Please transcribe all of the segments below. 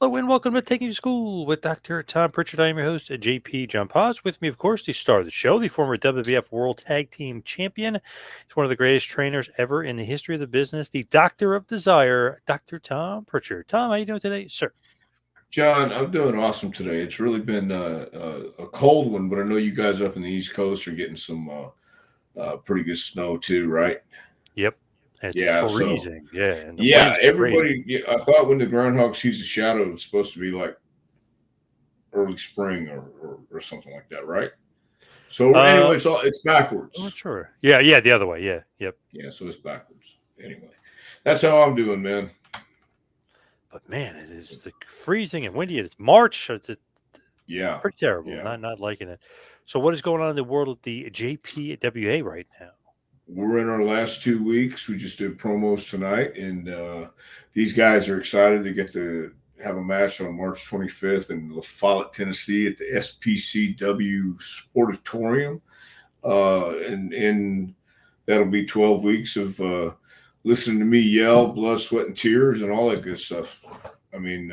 Hello and welcome to Taking You to School with Dr. Tom Prichard. I am your host, JP John Paz. With me, of course, the star of the show, the former WWF World Tag Team Champion. He's one of the greatest trainers ever in the history of the business, the Doctor of Desire, Dr. Tom Prichard. Tom, how you doing today, sir? John, I'm doing awesome today. It's really been a cold one, but I know you guys up in the East Coast are getting some pretty good snow too, right? Yep. And it's Yeah. So, freezing. Yeah, and the yeah, winds are crazy. everybody. Yeah, I thought when the groundhog sees a shadow, it's supposed to be like early spring or something like that, right? So Uh, anyway, it's I'm not backwards. sure. Yeah, the other way. Yeah, yep. Yeah, so it's backwards. Anyway, that's how I'm doing, man. But man, it is like freezing and windy. And it's March. It's Yeah, pretty terrible. yeah. Not liking it. So, what is going on in the world of the JPWA right now? We're in our last 2 weeks. We just did promos tonight, and these guys are excited to get to have a match on March 25th in La Follette, Tennessee, at the SPCW Sportatorium, and that'll be 12 weeks of listening to me yell, blood, sweat, and tears, and all that good stuff. I mean,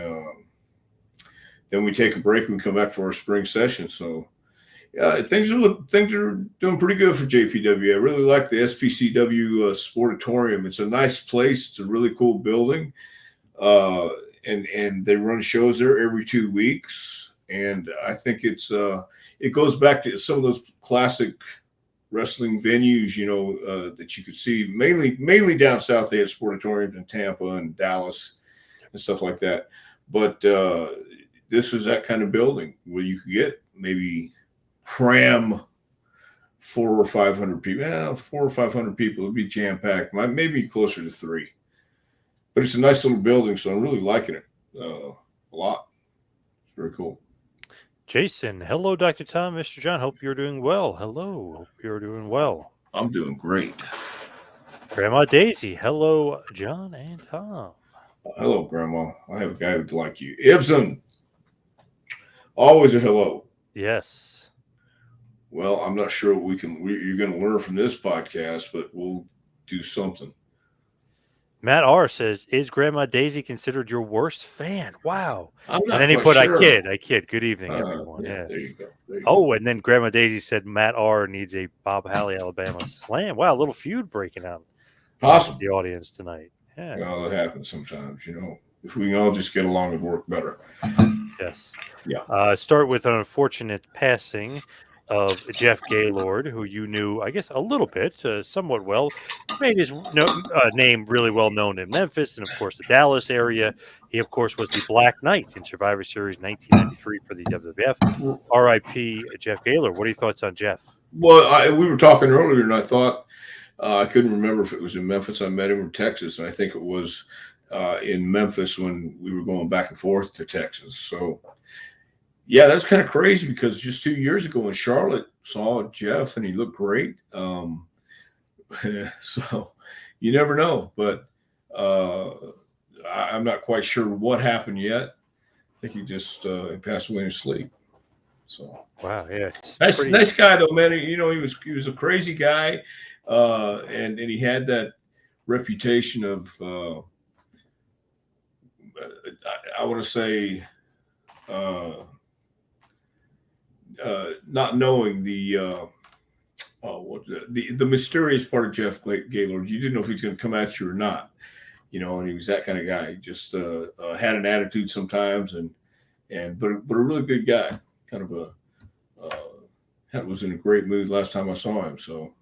then we take a break and we come back for our spring session. So things are doing pretty good for JPW. I really like the SPCW Sportatorium. It's a nice place. It's a really cool building, uh, and they run shows there every 2 weeks. And I think it goes back to some of those classic wrestling venues, that you could see mainly down south. They had sportatoriums in Tampa and Dallas and stuff like that. But this was that kind of building where you could get maybe cram 400 or 500 people. Yeah, 400 or 500 people. It'd be jam packed. Maybe closer to three. But it's a nice little building, so I'm really liking it a lot. It's very cool. Jason, hello, Dr. Tom, Mr. John. Hope you're doing well. Hello, hope you're doing well. I'm doing great. Grandma Daisy, hello, John and Tom. Hello, Grandma. I have a guy who'd like you. Ibsen, always a hello. Yes. Well, I'm not sure what you're going to learn from this podcast, but we'll do something. Matt R says, "Is Grandma Daisy considered your worst fan?" Wow. I'm And not then he quite put, "I sure. kid, I kid. Good evening, everyone." Yeah, Yeah. there you go. There you go. Oh, and then Grandma Daisy said Matt R needs a Bob Halley, Alabama slam. Wow, a little feud breaking out with Possible. the audience tonight. Yeah. Well, that happens sometimes, If we can all just get along, and work better. Yes. Yeah. Start with an unfortunate passing of Jeff Gaylord, who you knew, I guess, a little bit, somewhat well. Made his name really well known in Memphis and, of course, the Dallas area. He, of course, was the Black Knight in Survivor Series 1993 for the WWF. R.I.P. Jeff Gaylord. What are your thoughts on Jeff? Well, we were talking earlier, and I thought I couldn't remember if it was in Memphis. I met him in Texas, and I think it was in Memphis when we were going back and forth to Texas. So, yeah, that's kind of crazy because just 2 years ago in Charlotte, saw Jeff, and he looked great. So you never know, but uh, I'm not quite sure what happened yet. I think he passed away in his sleep. So Wow, yeah, it's pretty. nice guy though, man. He was a crazy guy, and he had that reputation of I want to say uh, not knowing the mysterious part of Jeff Gaylord. You didn't know if he's going to come at you or not, and he was that kind of guy. He just had an attitude sometimes, but a really good guy. Kind of a was in a great mood last time I saw him. So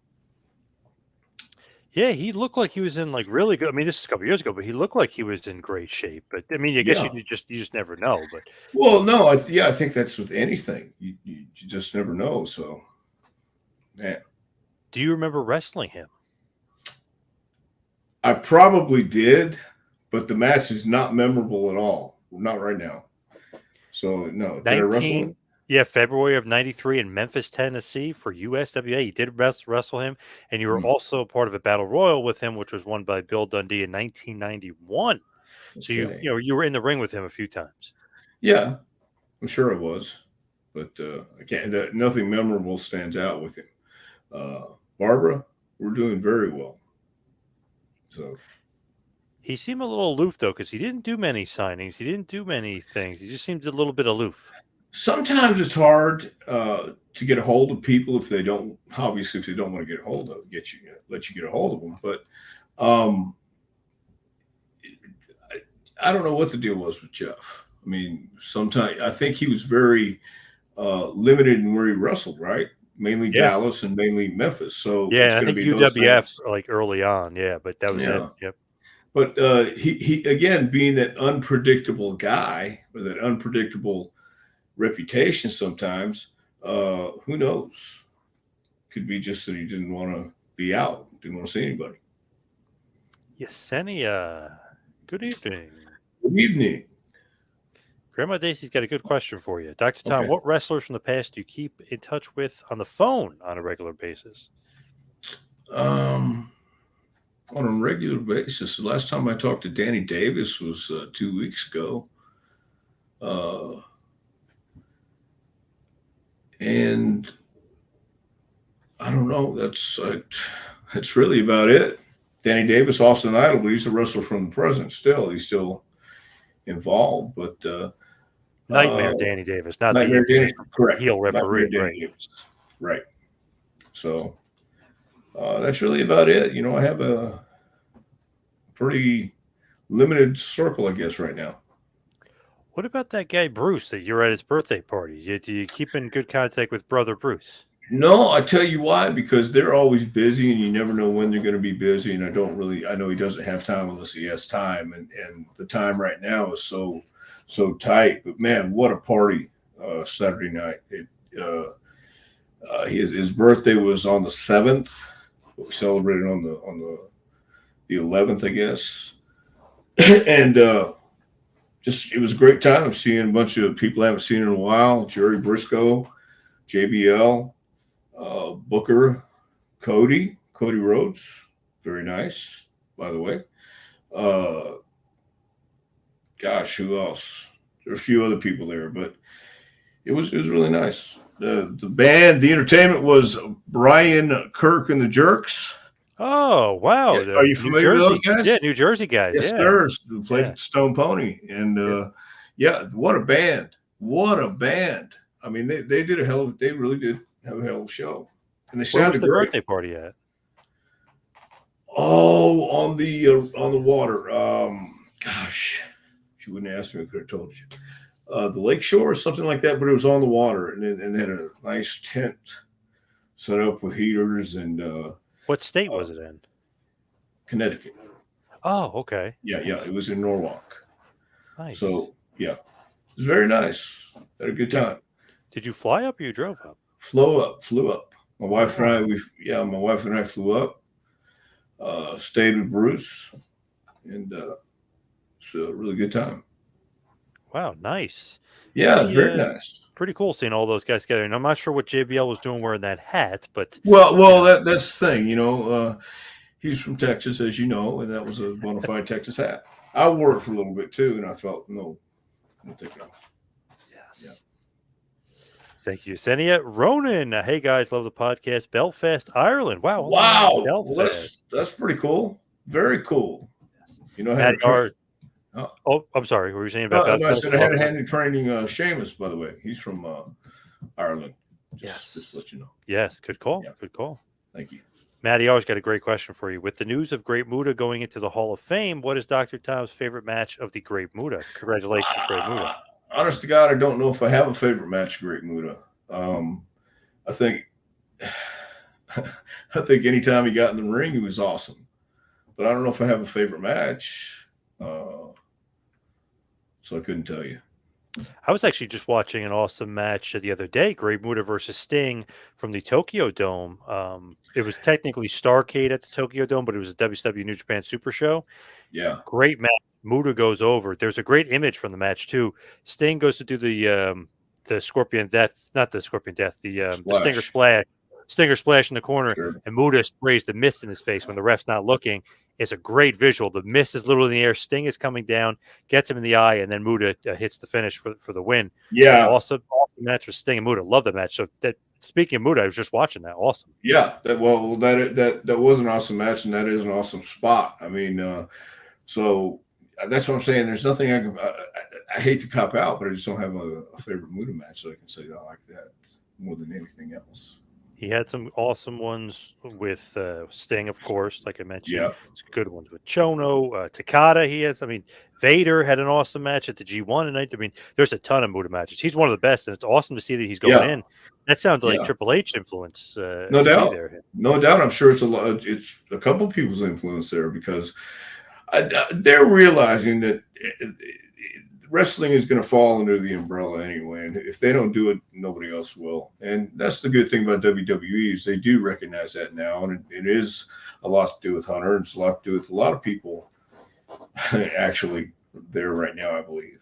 Yeah, he looked like he was in like really good. I mean, this is a couple years ago, but he looked like he was in great shape. But I mean, I guess yeah. you just never know. But Well, no, I think that's with anything. You just never know. So, man, do you remember wrestling him? I probably did, but the match is not memorable at all. Not right now. So, no, did I wrestle him? 19 Yeah, February of 93 in Memphis, Tennessee for USWA. You did wrestle him, and you were Hmm, also part of a battle royal with him, which was won by Bill Dundee in 1991. So okay. you were in the ring with him a few times. Yeah, I'm sure it was, but I can't. Nothing memorable stands out with him. Barbara, we're doing very well. So He seemed a little aloof though, because he didn't do many signings. He didn't do many things. He just seemed a little bit aloof. Sometimes it's hard to get a hold of people if they don't, obviously, if they don't want to get a hold of, let you get a hold of them. But um, I don't know what the deal was with Jeff. I mean, sometimes I think he was very limited in where he wrestled, right? Mainly Yeah. Dallas and mainly Memphis. So Yeah, it's and I going to think be those UWF things. like early on, yeah, but that was it. Yeah. Yep. But he again being that unpredictable guy or that unpredictable reputation sometimes, who knows? Could be just that he didn't want to be out, didn't want to see anybody. Yesenia, good evening. Good evening. Grandma Daisy's got a good question for you. Dr. Tom, Okay. what wrestlers from the past do you keep in touch with on the phone on a regular basis? On a regular basis. The last time I talked to Danny Davis was 2 weeks ago. And I don't know. That's really about it. Danny Davis, Austin Idol, but he's a wrestler from the present still. He's still involved, but Nightmare Danny Davis, not the Nightmare infamous Danny, correct. heel Nightmare referee, Danny right? Davis, right. So that's really about it. I have a pretty limited circle, I guess, right now. What about that guy Bruce that you're at his birthday party? Do you keep in good contact with brother Bruce? No, I tell you why, because they're always busy and you never know when they're going to be busy. And I know he doesn't have time unless he has time. And the time right now is so tight. But man, what a party Saturday night. His birthday was on the 7th. We celebrated on the 11th, I guess. And just, it was a great time seeing a bunch of people I haven't seen in a while. Jerry Briscoe, JBL, Booker, Cody Rhodes, very nice, by the way. Uh, Gosh, who else? There are a few other people there, but it was really nice. The band, the entertainment was Brian Kirk and the Jerks. Oh, wow. Yeah, are The you New familiar with those Jersey. Yeah, guys? New Jersey guys. Yes, Yeah. sir. Who played Yeah. at Stone Pony, and Yep. yeah, what a band! What a band! I mean, they really did have a hell of a show, and they Where was sounded the great. birthday party at? Oh, on the water. Gosh, if you wouldn't ask me, I could have told you. The lake shore or something like that, but it was on the water, and they had a nice tent set up with heaters and What state was it in? Connecticut. Oh, okay. Yeah, yeah, Nice. it was in Norwalk. Nice. So yeah, it was very nice. Had a good Did time. did you fly up or you drove up? Flew up. Oh, My wife and I flew up. Stayed with Bruce, and it's a really good time. wow, nice. Yeah, it's Pretty very nice. pretty cool seeing all those guys together. And I'm not sure what JBL was doing wearing that hat, but you Well, know, that's the thing. He's from Texas, as you know, and that was a bona fide Texas hat. I wore it for a little bit too, and I felt no, I'll take it off. Yeah. yes. Thank you, Senia. Ronan. Hey guys, love the podcast. Belfast, Ireland. Wow, all the way out of Wow. Well, Belfast. that's pretty cool. Very cool. I had a Matt train. R. Oh, Oh, I'm sorry. What were you saying about I Belfast? said I had a hand in training Seamus, by the way. He's from Ireland. Just Yes. to let you know. Yes. Good call. Yeah. Good call. Thank you. Matty always got a great question for you. With the news of Great Muda going into the Hall of Fame, what is Dr. Tom's favorite match of the Great Muda? Congratulations, Great Muda. Honest to God, I don't know if I have a favorite match, Great Muda. I think anytime he got in the ring, he was awesome. But I don't know if I have a favorite match. So I couldn't tell you. I was actually just watching an awesome match the other day, Great Muda versus Sting from the Tokyo Dome. It was technically Starrcade at the Tokyo Dome, but it was a WCW New Japan Super Show. Yeah. Great match. Muda goes over. There's a great image from the match too. Sting goes to do the Scorpion Death, not the Scorpion Death, the Stinger Splash. Stinger Splash in the corner, Sure. and Muda sprays the mist in his face when the ref's not looking. It's a great visual. The mist is literally in the air. Sting is coming down, gets him in the eye, and then Muda hits the finish for the win. Yeah. Awesome match with Sting and Muda. Love the match. So speaking of Muda, I was just watching that. Awesome. Yeah. That was an awesome match, and that is an awesome spot. I mean, So that's what I'm saying. There's nothing I hate to cop out, but I just don't have a favorite Muda match, so I can say that I like that more than anything else. He had some awesome ones with Sting, of course, like I mentioned. Yeah, Some good ones with Chono, Takada. He has. I mean, Vader had an awesome match at the G1 tonight. I mean, there's a ton of Muda matches. He's one of the best, and it's awesome to see that he's going yeah, in. That sounds like yeah. Triple H influence No to me doubt, there. no doubt. I'm sure it's a lot. It's a couple of people's influence there because they're realizing that wrestling is going to fall under the umbrella anyway, and if they don't do it, nobody else will. And that's the good thing about WWE is they do recognize that now, and it is a lot to do with Hunter. It's a lot to do with a lot of people actually there right now, I believe.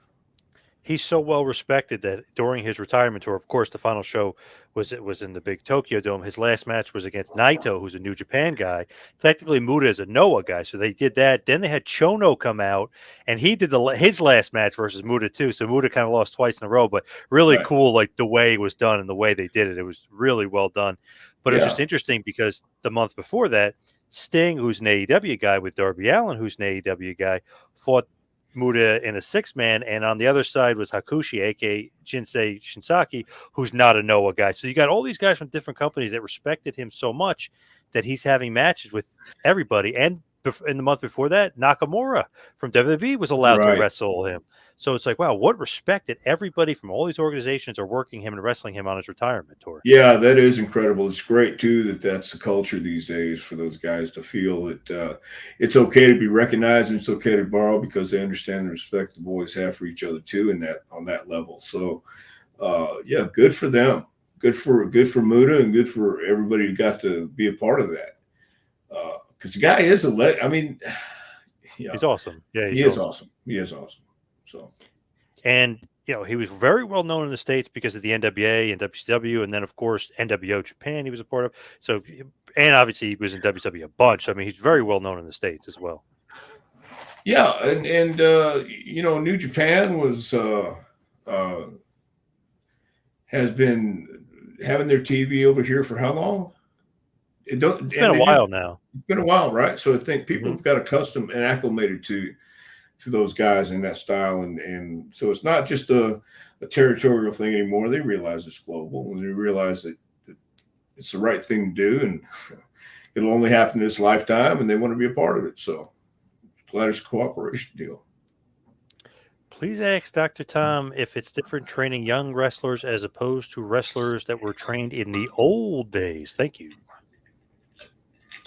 He's so well respected that during his retirement tour, of course, the final show was in the big Tokyo Dome. His last match was against Naito, who's a New Japan guy. Technically, Muda is a Noah guy, so they did that. Then they had Chono come out, and he did his last match versus Muda too. So Muda kind of lost twice in a row, but really Right? cool, like the way it was done and the way they did it. It was really well done. But it was just Yeah. interesting because the month before that, Sting, who's an AEW guy, with Darby Allin, who's an AEW guy, fought Muda in a six-man, and on the other side was Hakushi, aka Jinsei Shinsaki, who's not a Noah guy. So you got all these guys from different companies that respected him so much that he's having matches with everybody. And in the month before that, Nakamura from WWE was allowed to Right. wrestle him. So it's like, wow, what respect that everybody from all these organizations are working him and wrestling him on his retirement tour. Yeah, that is incredible. It's great too that that's the culture these days for those guys to feel that it's okay to be recognized and it's okay to borrow because they understand the respect the boys have for each other too, in that on that level. So, yeah, good for them. Good for Muda and good for everybody who got to be a part of that. Because the guy is I mean, yeah, He's awesome. Yeah, he he's is awesome. awesome. He is awesome. So And he was very well known in the States because of the NWA and WCW, and then of course NWO Japan he was a part of. So, and obviously he was in WCW a bunch. I mean, he's very well known in the States as well. yeah, and New Japan was uh, has been having their TV over here for how long? It don't It's been and a they do. while now. It's been a while, right? So I think people Hmm. have got accustomed and acclimated to those guys in that style, and so it's not just a territorial thing anymore. They realize it's global, and they realize that it's the right thing to do, and it'll only happen this lifetime, and they want to be a part of it. So glad it's a cooperation deal. Please ask Dr. Tom if it's different training young wrestlers as opposed to wrestlers that were trained in the old days. Thank you.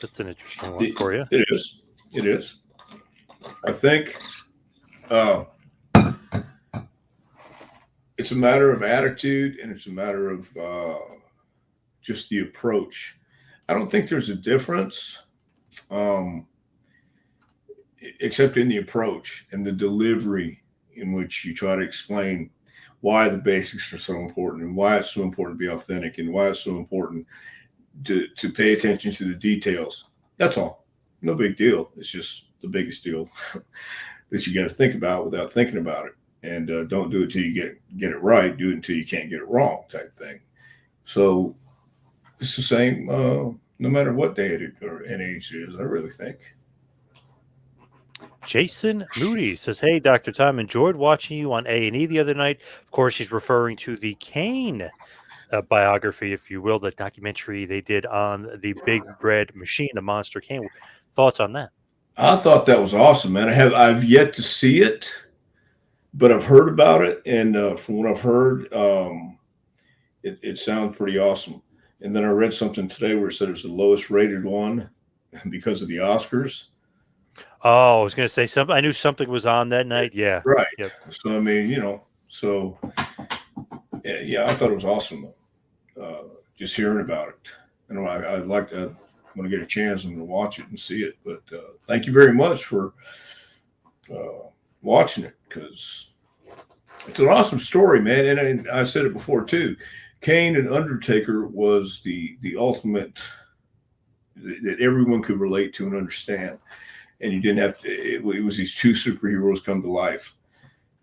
That's an interesting one It, for you. it is. It is. I think uh, it's a matter of attitude, and it's a matter of just the approach. I don't think there's a difference, um, except in the approach and the delivery in which you try to explain why the basics are so important and why it's so important to be authentic and why it's so important to pay attention to the details. That's all. No big deal. It's just the biggest deal that you got to think about without thinking about it. And don't do it till you get it right. Do it until you can't get it wrong, type thing. So it's the same, no matter what day it or an age it is. I really think. Jason Moody says, "Hey, Dr. Tom, enjoyed watching you on A&E the other night." Of course, he's referring to the Kane biography, if you will, the documentary they did on the Big Red Machine, the Monster Kane. Thoughts on that? I thought that was awesome, man. I've yet to see it, but I've heard about it, and from what I've heard, it sounds pretty awesome. And then I read something today where it said it was the lowest rated one because of the Oscars. Oh, I was going to say something. I knew something was on that night. Yeah. Right. Yep. So I mean, so yeah, I thought it was awesome. Just hearing about it, and I'd like to when I get a chance, I'm going to watch it and see it. But thank you very much for watching it because it's an awesome story, man. And I said it before too. Kane and Undertaker was the ultimate that everyone could relate to and understand, and you didn't have to. It was these two superheroes come to life.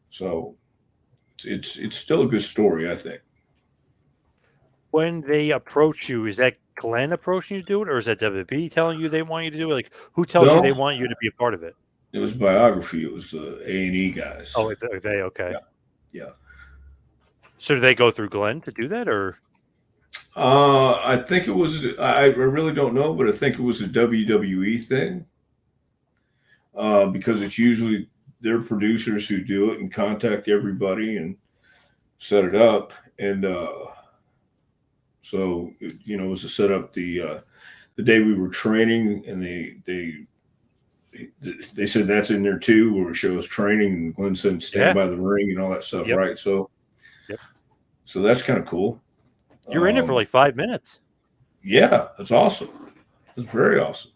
So it's still a good story, I think. When they approach you, is that Glenn approaching you to do it, or is that WB telling you they want you to do it? Like, who tells you No, they want you to be a part of it? It was biography. It was the A&E guys. Oh, are they okay? Yeah, yeah. So do they go through Glenn to do that, or I think it was. I really don't know, but I think it was a WWE thing because it's usually their producers who do it and contact everybody and set it up. And so it was to set up the day we were training, and they said that's in there too, where it shows training and Glenn said stand yeah? by the ring and all that stuff, Yep. right? So Yep. so that's kind of cool. You're in it for like 5 minutes. Yeah, that's awesome. It's very awesome.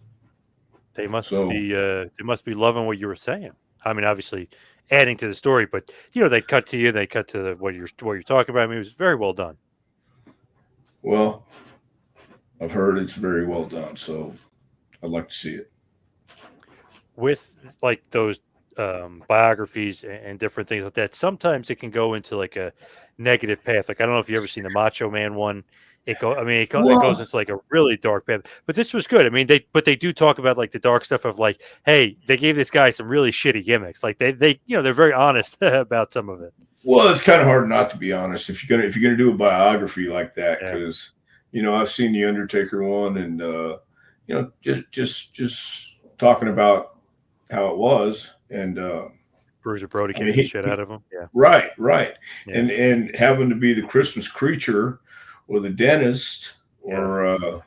They must So be loving what you were saying. I mean, obviously adding to the story, but they cut to you, they cut to what you're talking about. I mean, it was very well done. well, I've heard it's very well done, so I'd like to see it. With like those biographies and different things like that, sometimes it can go into like a negative path. Like I don't know if you ever seen the Macho Man one. It goes Well, into like a really dark path. But this was good. I mean, they do talk about like the dark stuff of like, hey, they gave this guy some really shitty gimmicks. Like they're very honest about some of it. well, it's kind of hard not to be honest if you're gonna do a biography like that Yeah, because I've seen the Undertaker one and just talking about how it was and Bruiser Brody I mean kicking the shit out of him. Yeah, right yeah, and having to be the Christmas creature or the dentist yeah. or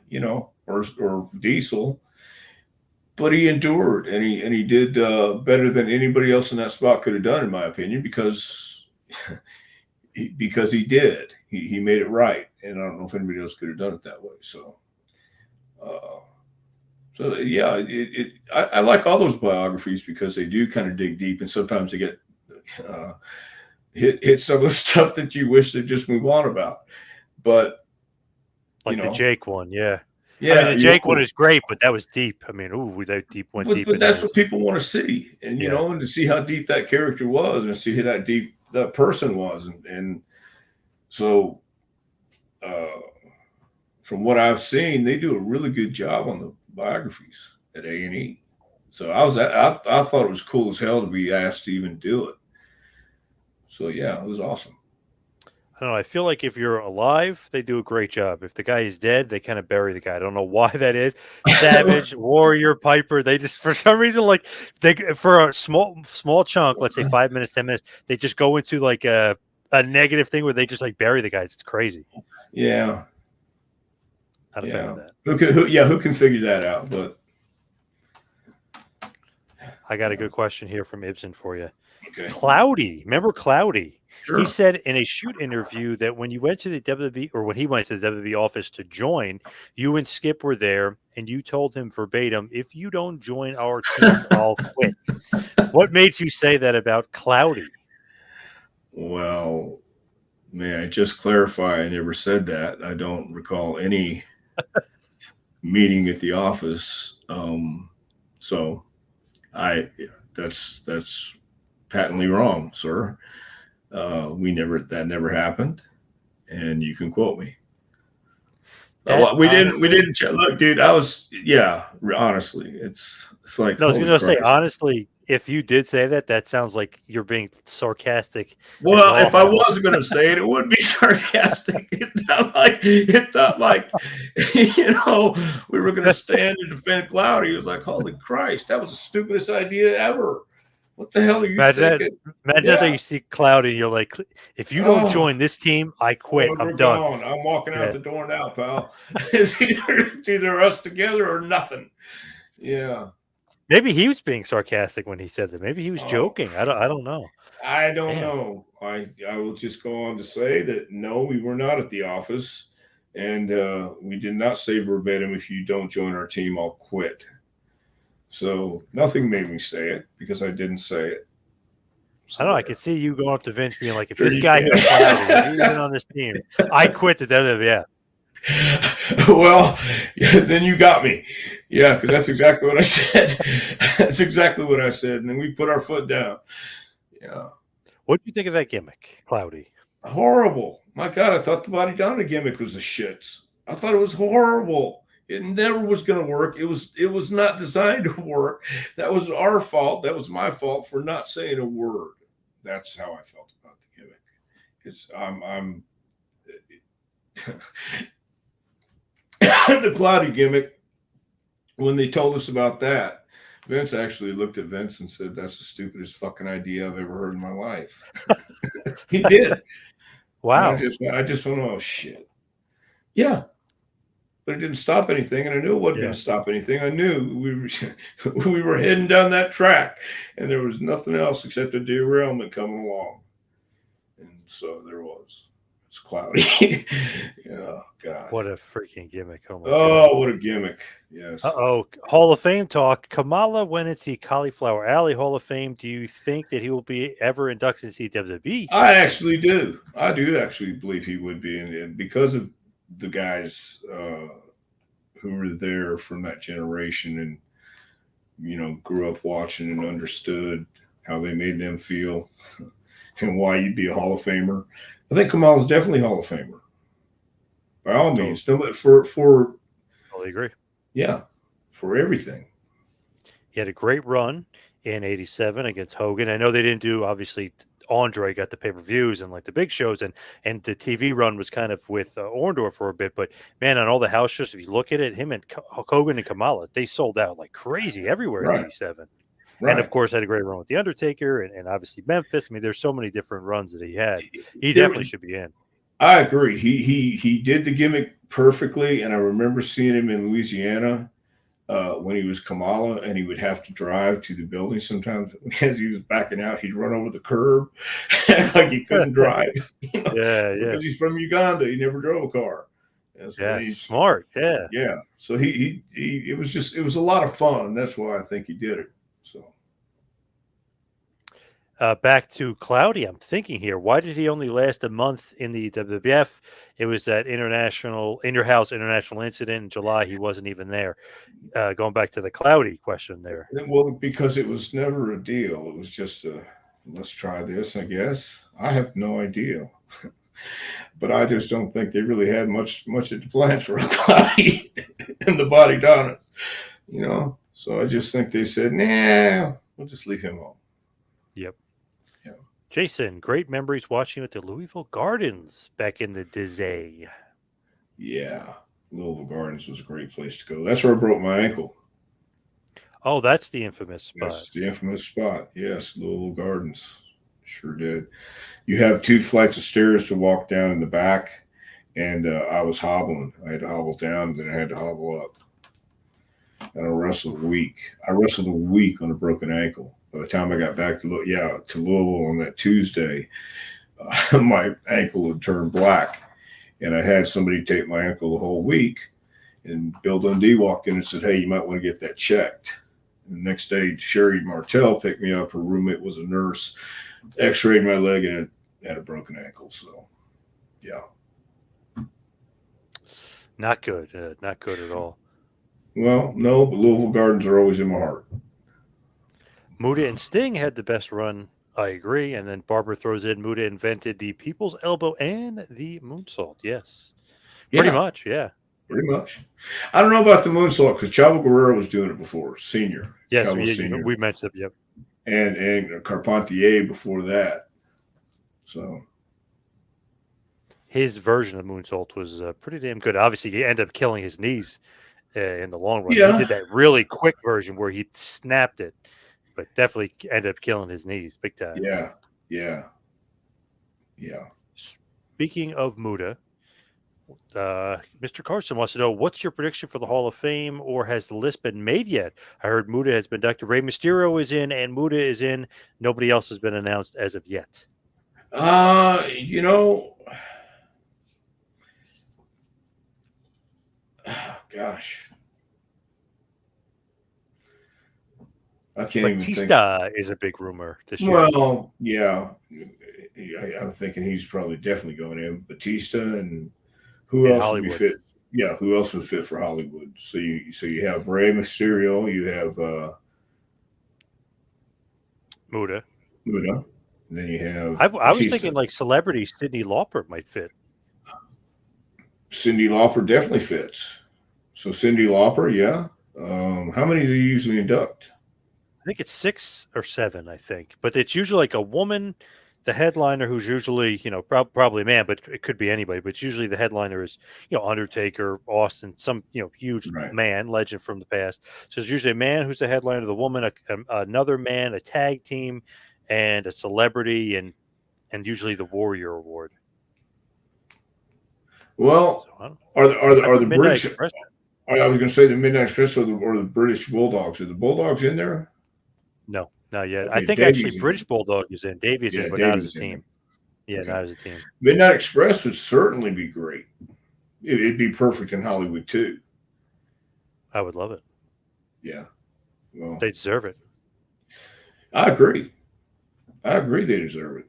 or Diesel, but he endured and he did better than anybody else in that spot could have done, in my opinion, because he did. He made it right, and I don't know if anybody else could have done it that way. Uh, so yeah, I like all those biographies because they do kind of dig deep, and sometimes they get uh, hit some of the stuff that you wish they'd just move on about. But you Like the know, Jake one. Yeah, I mean yeah, the Jake one is great, but that was deep. I mean, ooh, went deep but into that's what his. people want to see, and Yeah, and to see how deep that character was, and see how that deep that person was, and so. Uh, from what I've seen, they do a really good job on the biographies at A&E. So I thought it was cool as hell to be asked to even do it. So yeah, it was awesome. I don't know. I feel like if you're alive, they do a great job. If the guy is dead, they kind of bury the guy. I don't know why that is. Savage, Warrior, Piper, they just for some reason like they for a small chunk, let's say 5 minutes, 10 minutes, they just go into like a negative thing where they just like bury the guy. It's crazy. Yeah, Not a fan of yeah. that. Who can figure that out? But I got a good question here from Ibsen for you. okay, Cloudy, remember Cloudy? He sure. said in a shoot interview that when you went to the WWE or when he went to the WWE office to join, you and Skip were there and you told him verbatim, if you don't join our team, I'll quit. What made you say that about Cloudy? Well, may I just clarify? I never said that. I don't recall any meeting at the office. So I that's patently wrong, sir. That never happened, and you can quote me. That Well, we honestly, didn't look, dude. I was yeah. Honestly, it's like no, I was holy going to say, Christ. honestly, if you did say that, that sounds like you're being sarcastic as Well, all if I hell. was going to say it, it would be sarcastic. It's not like we were going to stand and defend Cloudy. It was like, holy Christ, that was the stupidest idea ever. What the hell are you Imagine that. thinking? Imagine that Yeah. you see Cloudy and you're like, if you don't Oh, join this team, I quit. boy, I'm we're done. gone. I'm walking out Yeah. the door now, pal. It's either us together or nothing. Yeah. Maybe he was being sarcastic when he said that. Maybe he was Oh, joking. I don't know. I don't Damn. know. I will just go on to say that no, we were not at the office, and we did not say verbatim, "If you don't join our team, I'll quit." So nothing made me say it because I didn't say it. I So don't know. I there. could see you going up to Vince being like, if Sure this you guy here, Cloudy, if he was in can. on this team, I quit the WWE. Yeah. Well, yeah, then you got me. Yeah, because that's exactly what I said. That's exactly what I said, and then we put our foot down. Yeah. What do you think of that gimmick, Cloudy? Horrible. My God, I thought the Body Donna gimmick was the shits. I thought it was horrible. It never was going to work. It was not designed to work. That was our fault. That was my fault for not saying a word. That's how I felt about the gimmick. It's I'm the cloudy gimmick. When they told us about that, Vince actually looked at Vince and said, "That's the stupidest fucking idea I've ever heard in my life." He did. Wow. I just went, "Oh shit." Yeah, but it didn't stop anything, and I knew it wasn't going Yeah. to stop anything. I knew we were heading down that track, and there was nothing else except a derailment coming along, and so there was. It's cloudy. Oh God. What a freaking gimmick. Oh my God. Oh, what a gimmick. Yes. Uh-oh. Hall of Fame talk. Kamala went into the Cauliflower Alley Hall of Fame. Do you think that he will be ever inducted into the WWE Hall I of Fame? actually do. I do actually believe he would be, and because of the guys who were there from that generation, and grew up watching and understood how they made them feel, and why you'd be a Hall of Famer. I think Kamal's definitely Hall of Famer by all Totally, means. No, but for totally agree. yeah, for everything. He had a great run in '87 against Hogan. I know they didn't do, obviously, Andre got the pay-per-views and like the big shows, and the TV run was kind of with Orndorff for a bit. But man, on all the house shows, if you look at it, him and Hulk Hogan and Kamala, they sold out like crazy everywhere in Right, '87. And of right. course, had a great run with the Undertaker, and obviously Memphis. I mean, there's so many different runs that he had. He There, definitely should be in. I agree. He did the gimmick perfectly, and I remember seeing him in Louisiana when he was Kamala, and he would have to drive to the building sometimes. As he was backing out, he'd run over the curb like he couldn't drive, Yeah, yeah, because he's from Uganda. He never drove a car. And so yeah. Smart. Yeah. yeah. So it was a lot of fun. That's why I think he did it. So Back to Cloudy, I'm thinking here, why did he only last a month in the WWF? It was that international, in your house international incident in July. He wasn't even there. Going back to the Cloudy question there. well, because it was never a deal. It was just a let's try this, I guess. I have no idea. But I just don't think they really had much of the plans for a Cloudy and the body Donis. So I just think they said, nah, we'll just leave him home. Yep. Yeah. Jason, great memories watching at the Louisville Gardens back in the day. Yeah. Louisville Gardens was a great place to go. That's where I broke my ankle. Oh, that's the infamous spot. That's the infamous spot. Yes, Louisville Gardens. Sure did. You have 2 flights of stairs to walk down in the back, and I was hobbling. I had to hobble down, and then I had to hobble up. And I wrestled a week. I wrestled a week on a broken ankle. By the time I got back to Louisville on that Tuesday, my ankle had turned black, and I had somebody tape my ankle the whole week. And Bill Dundee walked in and said, "Hey, you might want to get that checked." And the next day, Sherry Martell picked me up. Her roommate was a nurse, X-rayed my leg, and it had a broken ankle. So, yeah. Not good. Not good at all. Well, no, but Louisville Gardens are always in my heart. Muta and Sting had the best run. I agree. And then Barbara throws in Muta invented the people's elbow and the moonsault. Yes. Pretty Yeah, much. Yeah. pretty much. I don't know about the moonsault because Chavo Guerrero was doing it before, senior. Yes. Chavo Senior. We mentioned it. Yep. And Carpentier before that. So His version of moonsault was pretty damn good. Obviously, he ended up killing his knees in the long run. He yeah, did that really quick version where he snapped it, but definitely ended up killing his knees big time. yeah. Speaking of Muta, Mr. Carson wants to know, what's your prediction for the Hall of Fame, or has the list been made yet? I heard Muta has been inducted. Rey Mysterio is in, and Muta is in. Nobody else has been announced as of yet. You know, gosh, I can't even think. Batista is a big rumor this year. Well, yeah, I'm thinking he's probably definitely going in. Batista, and who In else would be Hollywood. fit? Yeah, who else would fit for Hollywood? So you have Rey Mysterio, you have Muta. Muda, and then you have I was Batista. thinking like celebrity Cyndi Lauper might fit. Cyndi Lauper definitely fits. So Cyndi Lauper, yeah. How many do you usually induct? I think it's 6 or 7, I think, but it's usually like a woman, the headliner, who's usually, probably a man, but it could be anybody. But usually the headliner is, Undertaker, Austin, some, huge Right. man, legend from the past. So it's usually a man who's the headliner, the woman, another man, a tag team, and a celebrity, and usually the Warrior Award. Well, So I don't. I are put the Midnight British? Express. I was going to say the Midnight Express or the British Bulldogs. Are the Bulldogs in there? No, not yet. I Okay, think actually Davies in there. British Bulldog is in. Davey's in, Yeah, but not as a Davies in team. there. Yeah, Okay. not as a team. Midnight Express would certainly be great. It'd be perfect in Hollywood too. I would love it. Yeah. Well, They deserve it. I agree. I agree they deserve it.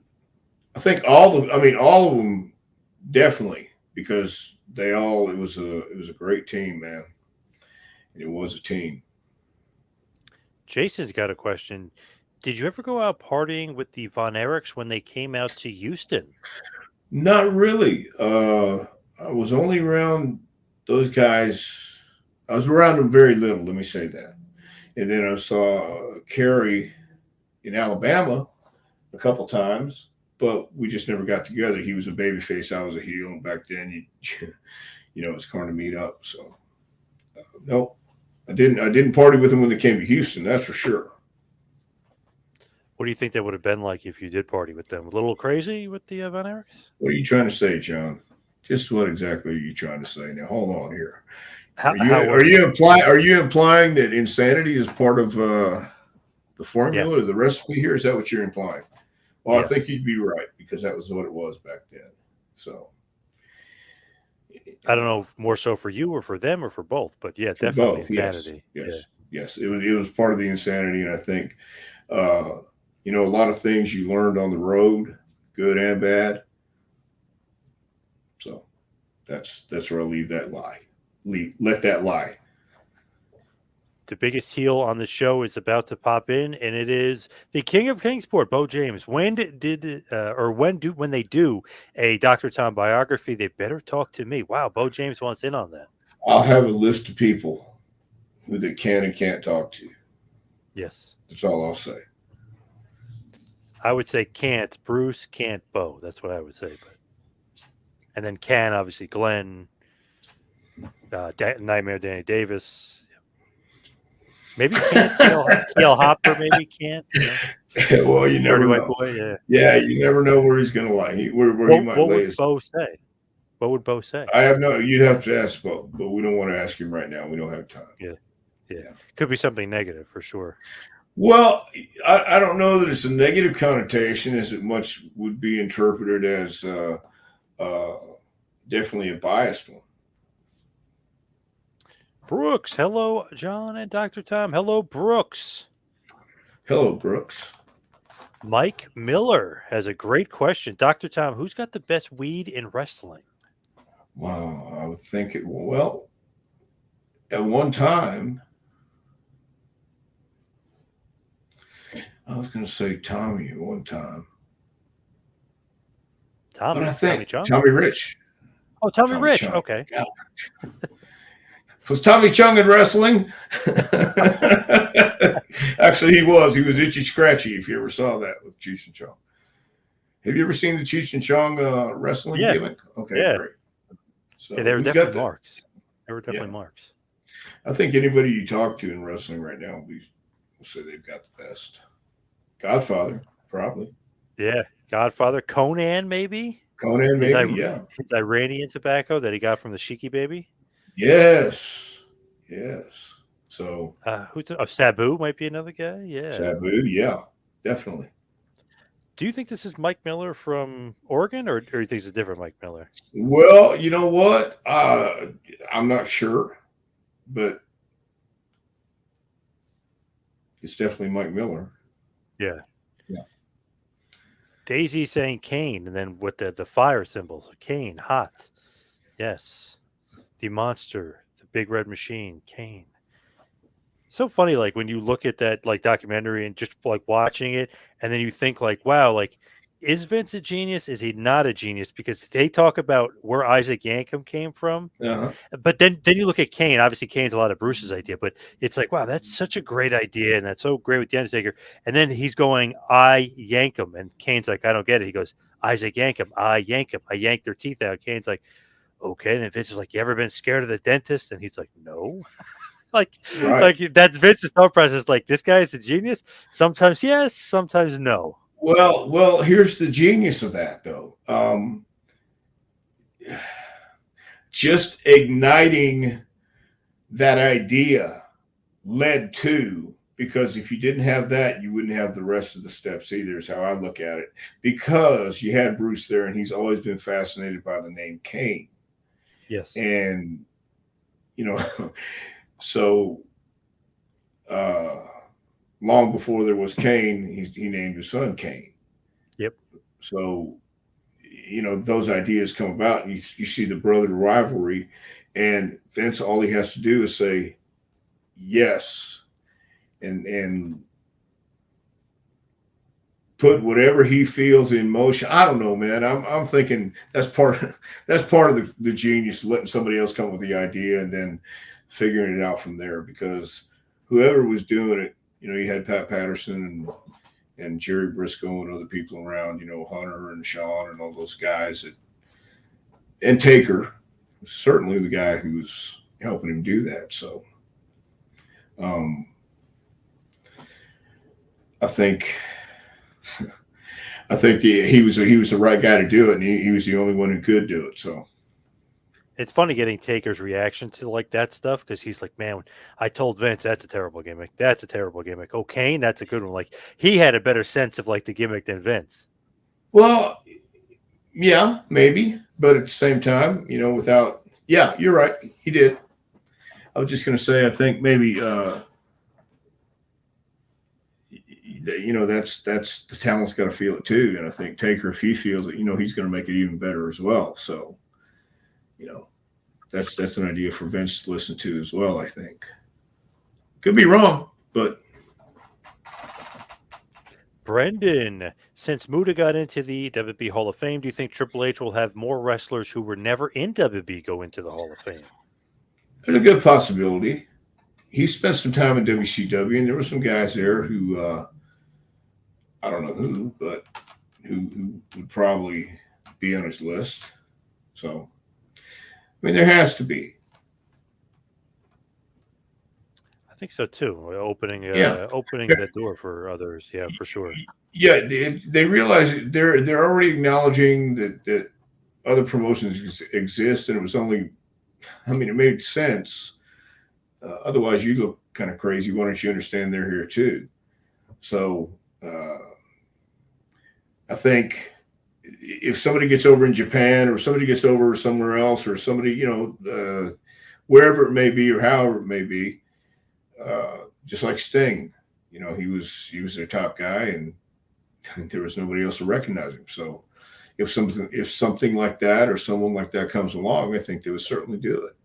I think all of them definitely because it was a great team, man. It was a team. Jason's got a question. Did you ever go out partying with the Von Erichs when they came out to Houston? Not really. I was only around those guys. I was around them very little. Let me say that. And then I saw Kerry in Alabama a couple times, but we just never got together. He was a babyface, I was a heel, and back then, it was hard to meet up. So, nope, I didn't. I didn't party with him when they came to Houston. That's for sure. What do you think that would have been like if you did party with them? A little crazy with the Von Erichs? What are you trying to say, John? Just what exactly are you trying to say? Now, hold on here. How, Are you how are were you they? implying are you implying that insanity is part of the formula or Yes. the recipe here? Is that what you're implying? Well, I think Yes. you'd be right because that was what it was back then. So I don't know if more so for you or for them or for both, but yeah, for definitely both, yes, insanity. Yeah. yes, yes. It was part of the insanity, and I think uh, a lot of things you learned on the road, good and bad. So that's where I leave that lie. Let that lie. The biggest heel on the show is about to pop in, and it is the King of Kingsport, Bo James. When they do a Dr. Tom biography, they better talk to me. Wow, Bo James wants in on that. I'll have a list of people who they can and can't talk to. Yes. That's all I'll say. I would say can't Bruce, can't Bo. That's what I would say. But and then can obviously Glenn, Nightmare Danny Davis. Maybe can't TL Hopper. Maybe can't. Well, you Dirty never White know. Boy. Yeah. Yeah, you never know where he's going to lie. Where he might What lay would his. Bo say? What would Bo say? I have no. You'd have to ask Bo, but we don't want to ask him right now. We don't have time. Yeah. Yeah. Yeah. Could be something negative for sure. Well, I don't know that it's a negative connotation as it much would be interpreted as uh, definitely a biased one. Brooks. Hello, John and Dr. Tom. Hello, Brooks. Hello, Brooks. Mike Miller has a great question. Dr. Tom, who's got the best weed in wrestling? Wow, I would think it. Well, at one time, I was going to say Tommy at one time, but I Tommy think Chung? Tommy Rich. Oh, Tommy Tommy Rich. Chung. Okay. God. Was Tommy Chung in wrestling? Actually, he was. He was itchy scratchy. If you ever saw that with Cheech and Chong. Have you ever seen the Cheech and Chong wrestling Yeah. gimmick? Okay, Yeah. great. So Yeah, they were who's got definitely that? marks. They were definitely Yeah, marks. I think anybody you talk to in wrestling right now will say they've got the best. Godfather, probably. Yeah. Godfather. Conan, maybe? Conan, His, maybe. Yeah. his Iranian tobacco that he got from the Shiki baby? Yes. Yes. So Sabu might be another guy. Yeah. Sabu, yeah, definitely. Do you think this is Mike Miller from Oregon, or do you think it's a different Mike Miller? Well, you know what? I'm not sure, but it's definitely Mike Miller. Yeah. Yeah. Daisy saying Kane, and then with the fire symbols. Kane, hot. Yes. The monster, the big red machine, Kane. So funny, like when you look at that like documentary and just like watching it, and then you think like, wow, like is Vince a genius? Is he not a genius? Because they talk about where Isaac Yankem came from, Uh-huh. but then you look at Kane. Obviously, Kane's a lot of Bruce's idea, but it's like, wow, that's such a great idea, and that's so great with the Undertaker. And then he's going, I yank him, and Kane's like, I don't get it. He goes, Isaac yank him, I yank him, I yank their teeth out. Kane's like, okay. And then Vince is like, you ever been scared of the dentist? And he's like, no. like, Right. like that's Vince's thought process. Like, this guy is a genius. Sometimes yes, sometimes no. Well, here's the genius of that, though. Just igniting that idea led to, because if you didn't have that, you wouldn't have the rest of the steps either, is how I look at it. Because you had Bruce there, and he's always been fascinated by the name Kane. Yes. And, so long before there was Kane, he named his son Kane. Yep. So, those ideas come about, and you see the brother rivalry, and Vince, all he has to do is say yes, and put whatever he feels in motion. I don't know, man. I'm thinking that's part of the genius, letting somebody else come up with the idea and then figuring it out from there. Because whoever was doing it, you had Pat Patterson and Jerry Briscoe and other people around, Hunter and Sean and all those guys, and Taker, certainly the guy who was helping him do that. So, I think he was the right guy to do it, and he was the only one who could do it. So. It's funny getting Taker's reaction to like that stuff, because he's like, man, I told Vince that's a terrible gimmick. That's a terrible gimmick. Oh, Kane, that's a good one. Like, he had a better sense of like the gimmick than Vince. Well, yeah, maybe, but at the same time, without, yeah, you're right, he did. I was just going to say, I think maybe, that's the talent's got to feel it too, and I think Taker, if he feels it, he's going to make it even better as well. So, that's an idea for Vince to listen to as well. I think could be wrong, but Brendan, since Muda got into the WWE Hall of Fame, do you think Triple H will have more wrestlers who were never in WWE go into the Hall of Fame? there's a good possibility. He spent some time in WCW, and there were some guys there who I don't know who, but who would probably be on his list. So, I mean, there has to be. I think so too. Opening Yeah. that door for others. Yeah, for sure. Yeah, they realize they're already acknowledging that other promotions exist, and it was only, I mean, it made sense. Otherwise, you look kind of crazy. Why don't you understand they're here too? So, I think if somebody gets over in Japan, or somebody gets over somewhere else, or somebody, wherever it may be or however it may be, just like Sting, he was their top guy, and there was nobody else to recognize him. So if something like that or someone like that comes along, I think they would certainly do it.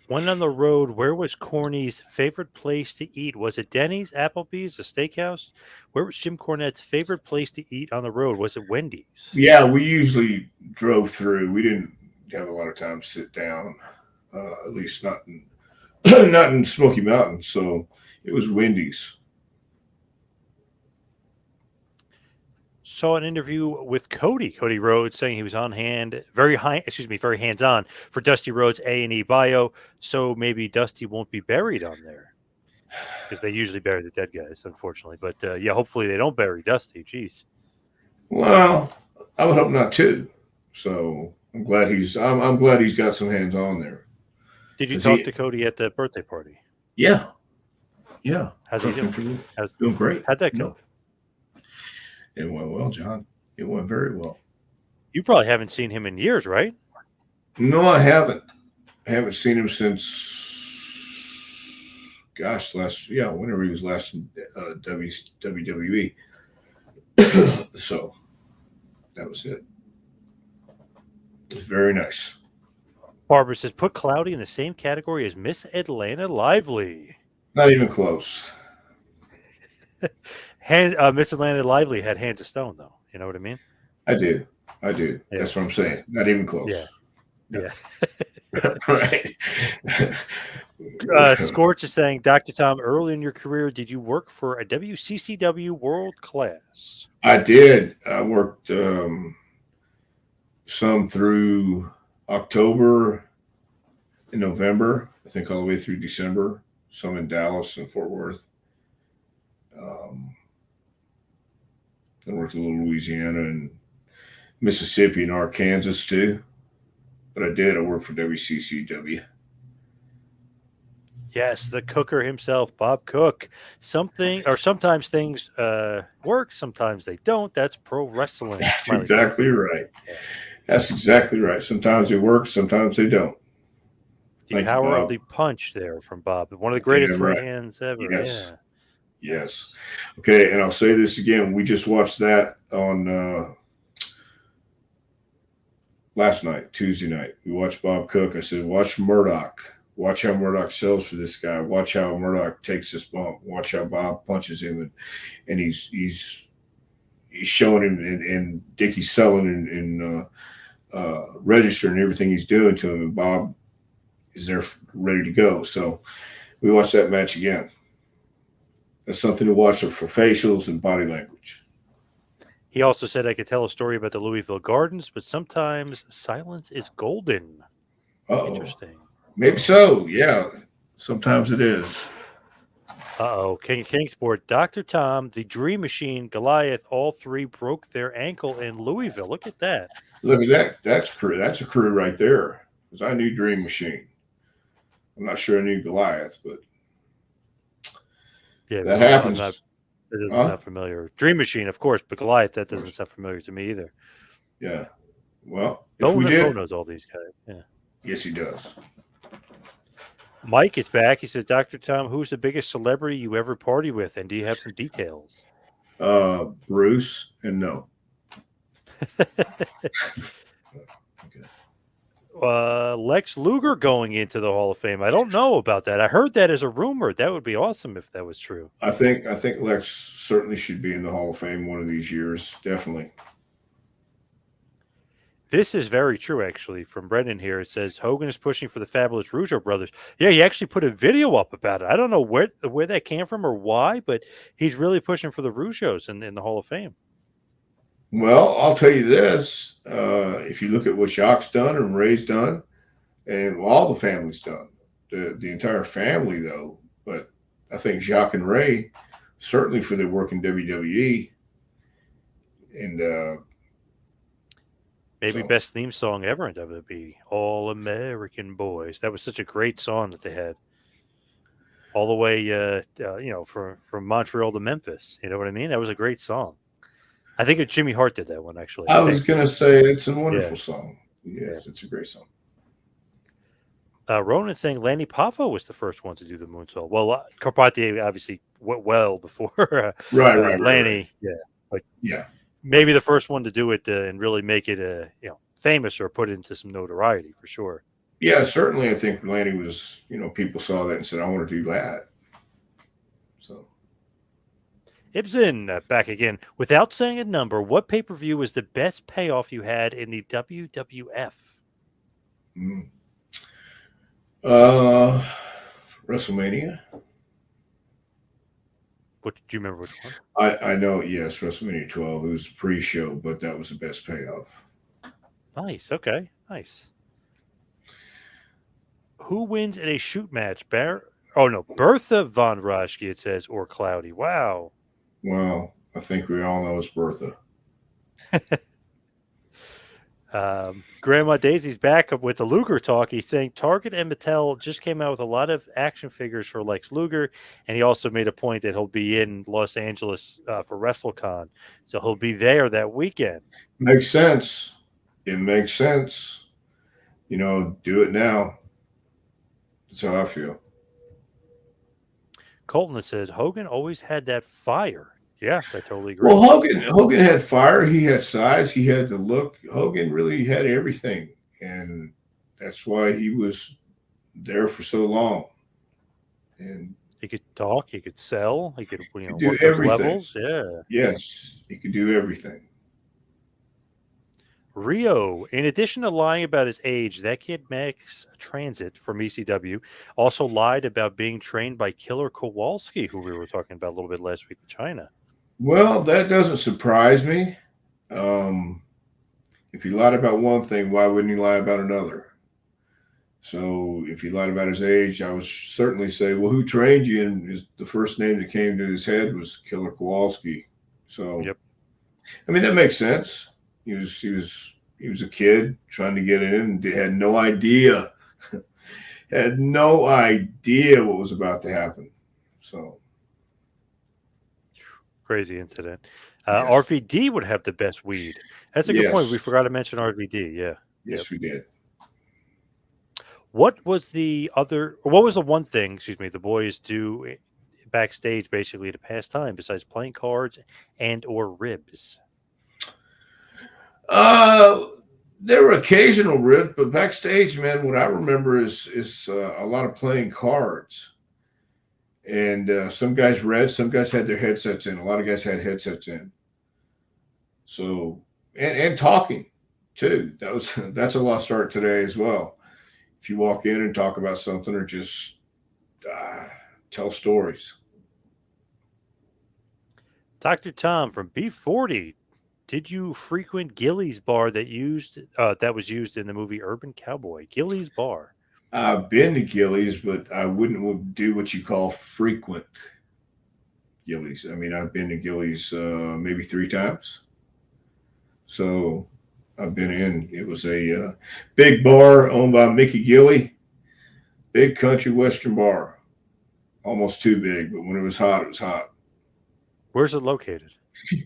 When on the road, where was Corny's favorite place to eat? Was it Denny's, Applebee's, a steakhouse? Where was Jim Cornette's favorite place to eat on the road? Was it Wendy's? Yeah, we usually drove through. We didn't have a lot of time to sit down, at least not in not in Smoky Mountain. So it was Wendy's. Saw an interview with Cody Rhodes, saying he was on hand, very hands-on for Dusty Rhodes A&E bio. So maybe Dusty won't be buried on there, because they usually bury the dead guys, unfortunately. But yeah, hopefully they don't bury Dusty. Jeez. Well, I would hope not too. So I'm glad I'm glad he's got some hands on there. Did you talk to Cody at the birthday party? Yeah. How's he doing? Doing great. How'd that go? It went well, John. It went very well. You probably haven't seen him in years, right? No, I haven't. I haven't seen him since, whenever he was last in WWE. So that was it. It was very nice. Barbara says, put Cloudy in the same category as Miss Atlanta Lively. Not even close. Miss Atlanta Lively had Hands of Stone, though. You know what I mean? I do. I do. Yeah, That's what I'm saying. Not even yeah, close. No. yeah. Right. Scorch is saying, Dr. Tom, early in your career, did you work for a WCCW World Class? I did. I worked some through October and November, I think all the way through December, some in Dallas and Fort Worth. I worked a little Louisiana and Mississippi and Arkansas too. But I did. I worked for WCCW. Yes, the cooker himself, Bob Cook. Sometimes things work, sometimes they don't. That's pro wrestling. That's Smiley face. exactly right. Yeah. That's exactly right. Sometimes they work, sometimes they don't. The Thank you, power of Bob. the punch there from Bob. One of the Damn greatest right right. hands ever. Yes. Yeah. Yes. Okay. And I'll say this again. We just watched that on last night, Tuesday night. We watched Bob Cook. I said, watch Murdoch. Watch how Murdoch sells for this guy. Watch how Murdoch takes this bump. Watch how Bob punches him, and he's showing him, and Dickie's selling and registering everything he's doing to him, and Bob is there ready to go. So we watched that match again. That's something to watch for facials and body language. He also said I could tell a story about the Louisville Gardens, but sometimes silence is golden. Uh-oh. Interesting. Maybe so. Yeah. Sometimes it is. King of Kingsport, Dr. Tom, the Dream Machine, Goliath, all three broke their ankle in Louisville. Look at that. Look at that. That's a crew right there. Because I knew Dream Machine. I'm not sure I knew Goliath, but Yeah, that happens. That doesn't sound familiar. Dream Machine, of course, but Goliath, that doesn't sound familiar to me either. Yeah. Well, if we did, knows all these guys. Yeah. Yes, he does. Mike is back. He says, Dr. Tom, who's the biggest celebrity you ever party with? And do you have some details? Bruce and no. Lex Luger going into the Hall of Fame. I don't know about that. I heard that as a rumor. That would be awesome if that was true. I think Lex certainly should be in the Hall of Fame one of these years. Definitely. This is very true, actually, from Brendan here. It says Hogan is pushing for the Fabulous Rougeau brothers. Yeah, he actually put a video up about it. I don't know where that came from or why, but he's really pushing for the Rougeaus in the Hall of Fame. Well, I'll tell you this. If you look at what Jacques done and Ray's done, and all the family's done, the entire family, though, but I think Jacques and Ray, certainly for their work in WWE, and maybe best theme song ever in WWE, All American Boys. That was such a great song that they had. All the way, from Montreal to Memphis. You know what I mean? That was a great song. I think Jimmy Hart did that one, actually. I was going to say it's a wonderful song. Yes, It's a great song. Ronan saying Lanny Poffo was the first one to do the moonsault. Well, Carpati obviously went well before right, Lanny. Right. Yeah, but yeah, maybe the first one to do it and really make it famous or put it into some notoriety for sure. Yeah, certainly. I think Lanny was, people saw that and said, I want to do that. So. Ibsen back again. Without saying a number, what pay-per-view was the best payoff you had in the WWF? WrestleMania. Do you remember which one? I know, yes, WrestleMania 12. It was a pre-show, but that was the best payoff. Nice. Okay. Nice. Who wins in a shoot match? Bertha Von Raschke, it says, or Cloudy. Wow. Well, I think we all know it's Bertha. Grandma Daisy's back up with the Luger talk. He's saying Target and Mattel just came out with a lot of action figures for Lex Luger, and he also made a point that he'll be in Los Angeles for WrestleCon, so he'll be there that weekend. Makes sense. It makes sense. Do it now. That's how I feel. Colton says Hogan always had that fire. Yeah, I totally agree. Well, Hogan had fire. He had size. He had the look. Hogan really had everything, and that's why he was there for so long. And He could talk. He could sell. He could Could do work those everything. levels. Yeah. Yes, he could do everything. Rio, in addition to lying about his age, that kid Max Transit from ECW also lied about being trained by Killer Kowalski, who we were talking about a little bit last week with China. Well, that doesn't surprise me. Um, if he lied about one thing, why wouldn't he lie about another? So if he lied about his age, I would certainly say, well, who trained you? And the first name that came to his head was Killer Kowalski. So, Yep. I mean, that makes sense. He was a kid trying to get in and had no idea, had no idea what was about to happen. So, Crazy incident. yes, RVD would have the best weed. That's a good point. yes, We forgot to mention RVD. Yeah. Yep. yes, we did. What was the other? What was the one thing? Excuse me. The boys do backstage basically to pass time besides playing cards and or ribs. Uh, there were occasional ribs, but backstage, man, what I remember is a lot of playing cards. And some guys read, some guys had their headsets in. A lot of guys had headsets in. So and talking too. That's a lost art today as well. If you walk in and talk about something or just tell stories. Dr. Tom from B40. Did you frequent Gilly's bar that was used in the movie Urban Cowboy? Gilly's bar. I've been to Gillies, but I wouldn't do what you call frequent Gillies. I mean, I've been to Gillies maybe 3 times. So I've been in. It was a big bar owned by Mickey Gilly, big country western bar, almost too big. But when it was hot, it was hot. Where's it located?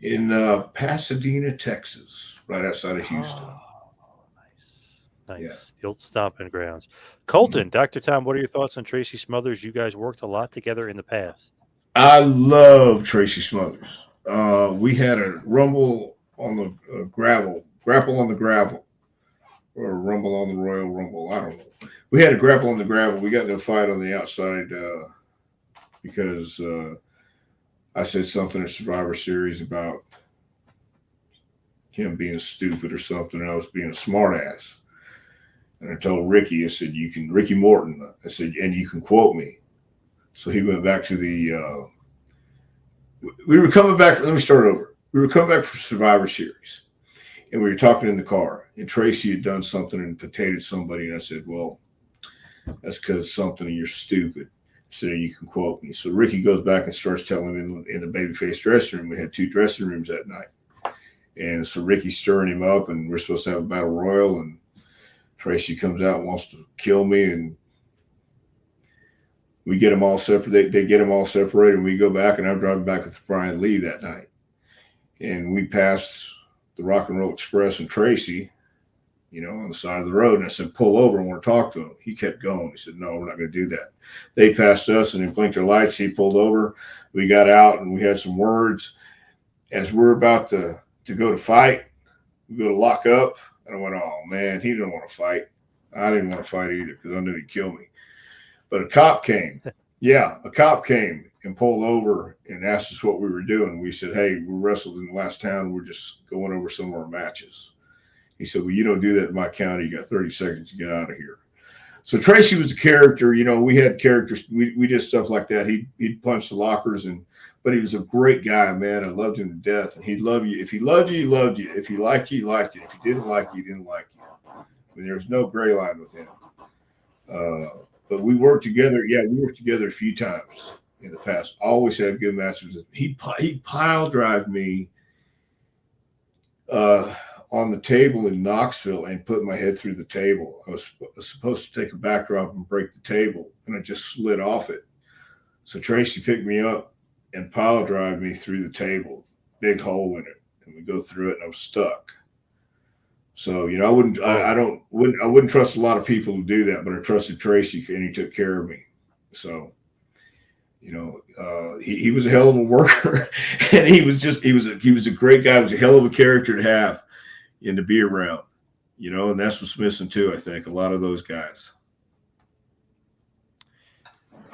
In Pasadena, Texas, right outside of Houston. Oh, nice. Yeah. Nice. The old stomping grounds. Mhm. Colton, Dr. Tom, what are your thoughts on Tracy Smothers? You guys worked a lot together in the past. I love Tracy Smothers. We had a rumble on the grapple on the gravel, or rumble on the Royal Rumble. I don't know. We had a grapple on the gravel. We got into a fight on the outside because I said something at Survivor Series about him being stupid or something, and I was being a smartass. And I told Ricky, I said, "You can Ricky Morton." I said, "And you can quote me." So he went back to the. We were coming back. Let me start over. We were coming back for Survivor Series, and we were talking in the car. And Tracy had done something and potatoed somebody, and I said, "Well, that's because something, and you're stupid." So you can quote me. So Ricky goes back and starts telling me in the babyface dressing room. We had 2 dressing rooms that night, and so Ricky's stirring him up, and we're supposed to have a battle royal, and Tracy comes out and wants to kill me, and we get them all separate. They get them all separated, and we go back, and I'm driving back with Brian Lee that night, and we passed the Rock and Roll Express and Tracy, on the side of the road, and I said, "Pull over, I want to talk to him." He kept going. He said, "No, we're not going to do that." They passed us, and they blinked their lights. He pulled over. We got out, and we had some words. As we're about to go to fight, we go to lock up, and I went, "Oh man, he didn't want to fight." I didn't want to fight either because I knew he'd kill me. But a cop came. Yeah, a cop came and pulled over and asked us what we were doing. We said, "Hey, we wrestled in the last town. We're just going over some of our matches." He said, "Well, you don't do that in my county. You got 30 seconds to get out of here." So Tracy was a character. We had characters. We did stuff like that. He'd punch the lockers, but he was a great guy, man. I loved him to death, and he'd love you. If he loved you, he loved you. If he liked you, he liked you. If he didn't like you, he didn't like you. I mean, there was no gray line with him. But we worked together. Yeah, we worked together a few times in the past. Always had good matches. He pile drive me on the table in Knoxville and put my head through the table. I was supposed to take a backdrop and break the table, and I just slid off it. So Tracy picked me up and pile drive me through the table, big hole in it, and we go through it, and I was stuck. So I wouldn't trust a lot of people to do that, but I trusted Tracy, and he took care of me. So he was a hell of a worker, and he was a great guy. He was a hell of a character to have and to be around, and that's what's missing too. I think a lot of those guys.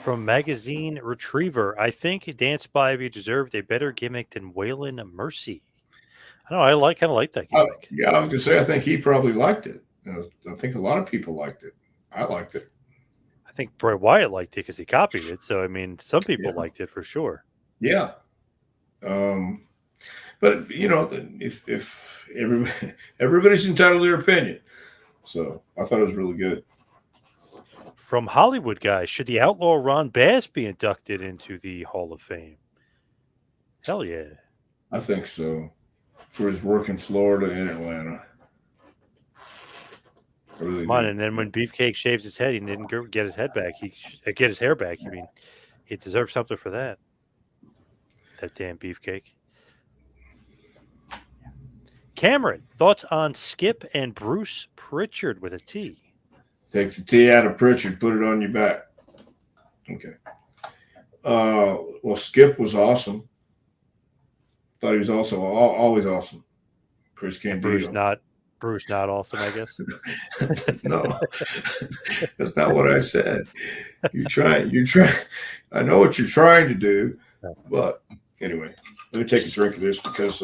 From Magazine Retriever, I think Dan Spivey deserved a better gimmick than Waylon Mercy. I don't know. Kind of like that gimmick. Yeah, I was gonna say I think he probably liked it. I think a lot of people liked it. I liked it. I think Bray Wyatt liked it because he copied it. So I mean, some people Yeah, liked it for sure. yeah. Um, but if everybody's entitled to their opinion, so I thought it was really good. From Hollywood guys, should the outlaw Ron Bass be inducted into the Hall of Fame? Hell yeah. I think so for his work in Florida and Atlanta. I really Come on, do. and then when Beefcake shaves his head, he didn't get his head back. Get his hair back. You mean he deserves something for that? That damn Beefcake. Cameron, thoughts on Skip and Bruce Prichard with a T? Take the T out of Pritchard, put it on your back. Okay. Well, Skip was awesome. Thought he was also always awesome. Chris And Candido. Bruce not awesome, I guess. No, that's not what I said. You try. I know what you're trying to do, but anyway, let me take a drink of this because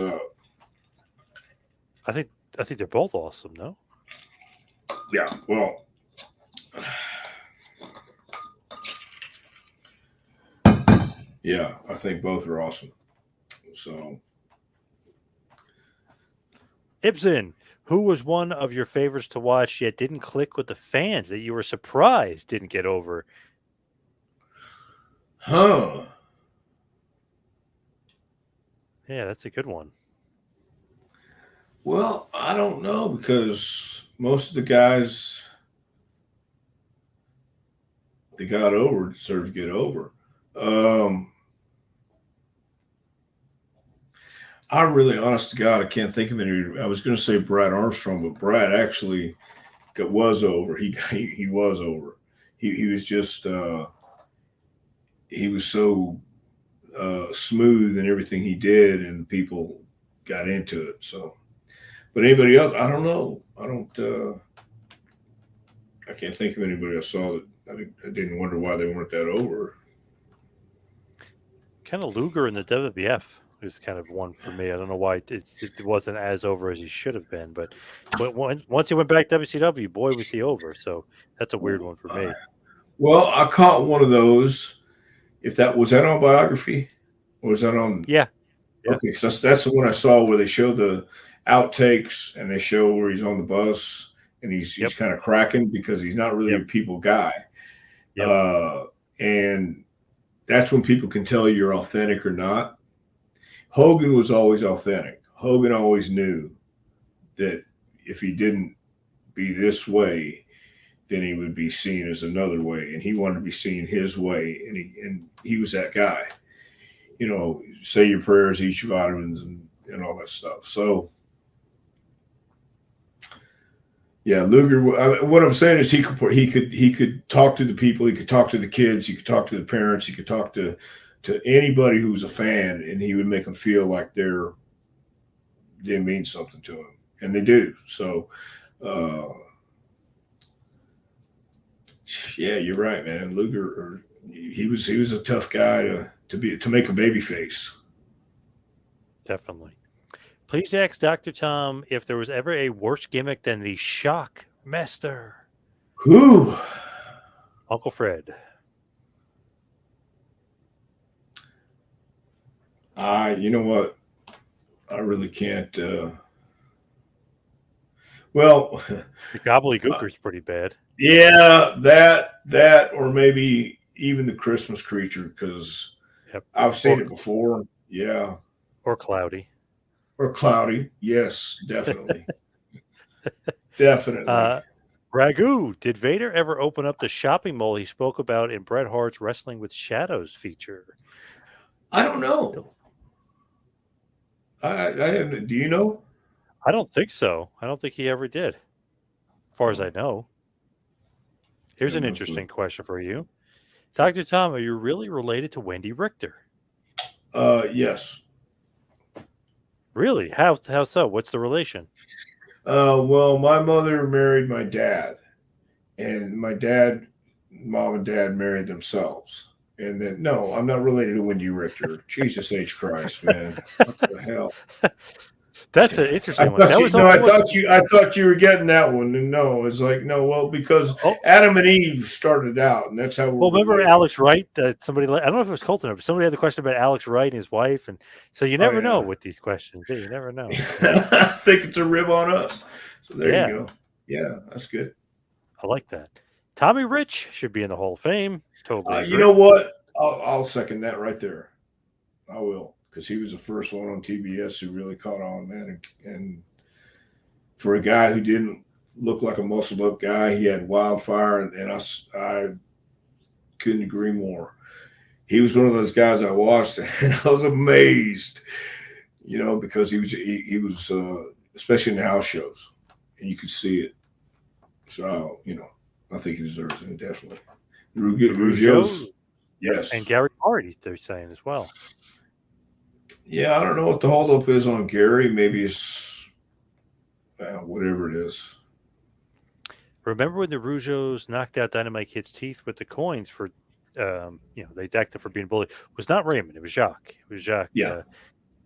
I think they're both awesome. No, yeah. Well, yeah, I think both are awesome. So Ibsen, who was one of your favorites to watch yet didn't click with the fans that you were surprised didn't get over? huh. Yeah, that's a good one. Well, I don't know because most of the guys that got over deserve to get over. Um, I'm really honest to God, I can't think of any. I was going to say Brad Armstrong, but Brad actually was over. He was over. He was just he was so smooth in everything he did, and people got into it. So, but anybody else, I don't know. I don't. I can't think of anybody I saw that I didn't wonder why they weren't that over. Kind of Luger in the WWF was kind of one for me. I don't know why it wasn't as over as he should have been, but once he went back to WCW, boy was he over. So that's a weird one for me. Well, I caught one of those. If that was that on Biography, or was that on? Yeah, yeah, Okay, so that's the one I saw where they show the outtakes and they show where he's on the bus and he's yep, kind of cracking because he's not really yep, a people guy. yep. And that's when people can tell you're authentic or not. Hogan was always authentic. Hogan always knew that if he didn't be this way, then he would be seen as another way, and he wanted to be seen his way, and he was that guy. You know, say your prayers, eat your vitamins, and all that stuff. So, yeah, Luger. What I'm saying is he could talk to the people, he could talk to the kids, he could talk to the parents, he could talk to anybody who's a fan, and he would make them feel like they mean something to him, and they do. So, yeah, you're right, man. Luger, he was a tough guy to make a baby face. Definitely. Please ask Dr. Tom if there was ever a worse gimmick than the Shock Master. Whew. Uncle Fred. You know what? I really can't. Well, The Gobbledygooker's pretty bad. yeah, that, or maybe even the Christmas creature because Yep. I've seen it before. Yeah, Or Cloudy. or Cloudy. Yes, definitely, definitely. Ragu, did Vader ever open up the shopping mall he spoke about in Bret Hart's Wrestling with Shadows feature? I don't know. I haven't. Do you know? I don't think so. I don't think he ever did, as far as I Oh, know. I Here's have an no clue. interesting question for you. Dr. Tom, are you really related to Wendy Richter? Yes. Really? How so? What's the relation? Well, my mother married my dad, and my dad mom and dad married themselves. And then, no, I'm not related to Wendy Richter. Jesus H. Christ, man. What the hell? That's an I interesting one. thought That you was no, almost. I thought you were getting that one. And no, it's like no, well, because Oh, Adam and Eve started out, and that's how well, we're remember related. Alex Wright? That somebody, I don't know if it was Colton, but somebody had the question about Alex Wright and his wife, and so you Oh never know yeah. with these questions. You never know. Yeah, I think it's a rib on us. So there you yeah, go. Yeah, that's good. I like that. Tommy Rich should be in the Hall of Fame. Totally You know agree. what? I'll second that right there. I will, because he was the first one on TBS who really caught on, man. And for a guy who didn't look like a muscled up guy, he had wildfire, and I couldn't agree more. He was one of those guys I watched, and I was amazed, because he was especially in the house shows, and you could see it. So I think he deserves it definitely. The Rougeau Rougeau's, and yes, Gary Hart, they're saying as well. yeah. I don't know what the holdup is on Gary. Maybe it's whatever it is. Remember when the Rougeaus knocked out Dynamite Kid's teeth with the coins for, they decked him for being bullied? It was not Raymond. It was Jacques. It was Jacques. Yeah,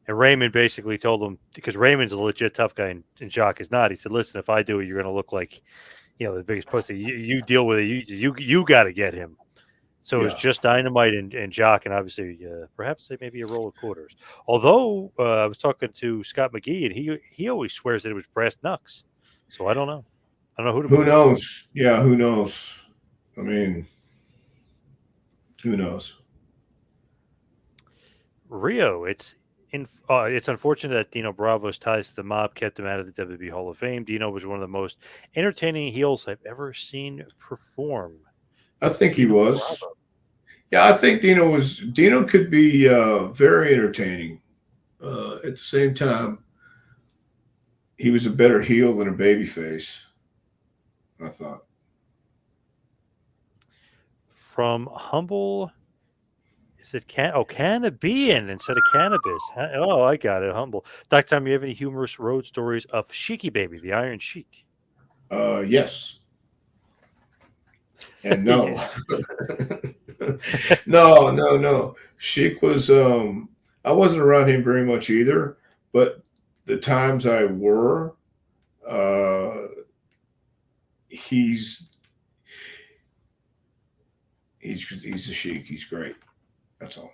And Raymond basically told him, because Raymond's a legit tough guy and Jacques is not. He said, "Listen, if I do it, you're going to look like, the biggest pussy. You deal with it. You got to get him." So it was yeah. just Dynamite and Jock, and obviously perhaps they may be a roll of quarters. Although I was talking to Scott McGee, and he always swears that it was brass knucks. So I don't know. I don't know who to Who believe. knows? Yeah, who knows? I mean, who knows? Rio, it's unfortunate that Dino Bravo's ties to the mob kept him out of the WWE Hall of Fame. Dino was one of the most entertaining heels I've ever seen perform. I think he Dino was. Bravo. Yeah, I think Dino could be very entertaining. At the same time, he was a better heel than a baby face, I thought. From humble, is it Cannabian instead of cannabis? Oh, I got it. Humble. Dr. Tom, you have any humorous road stories of Sheiky Baby, the Iron Sheik? Yes and no. Yeah. No. Sheik was I wasn't around him very much either, but the times I were, uh he's he's a Sheik. He's great. That's all.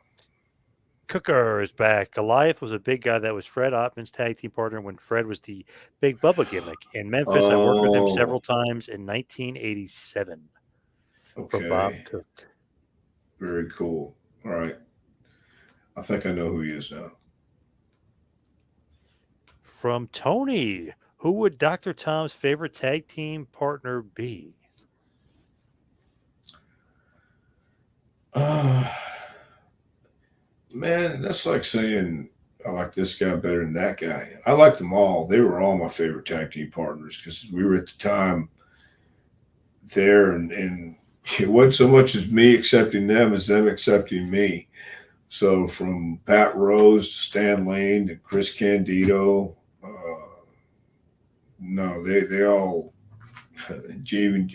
Cooker is back. Goliath was a big guy that was Fred Ottman's tag team partner when Fred was the Big Bubba gimmick. In Memphis, I worked with him Oh, several times in 1987 from Bob okay. Cook. Very cool. All right. I think I know who he is now. From Tony, who would Dr. Tom's favorite tag team partner be? Uh, Man, that's like saying I like this guy better than that guy. I liked them all. They were all my favorite tag team partners because we were at the time there, and it wasn't so much as me accepting them as them accepting me. So from Pat Rose to Stan Lane to Chris Candido, no, they all Jimmy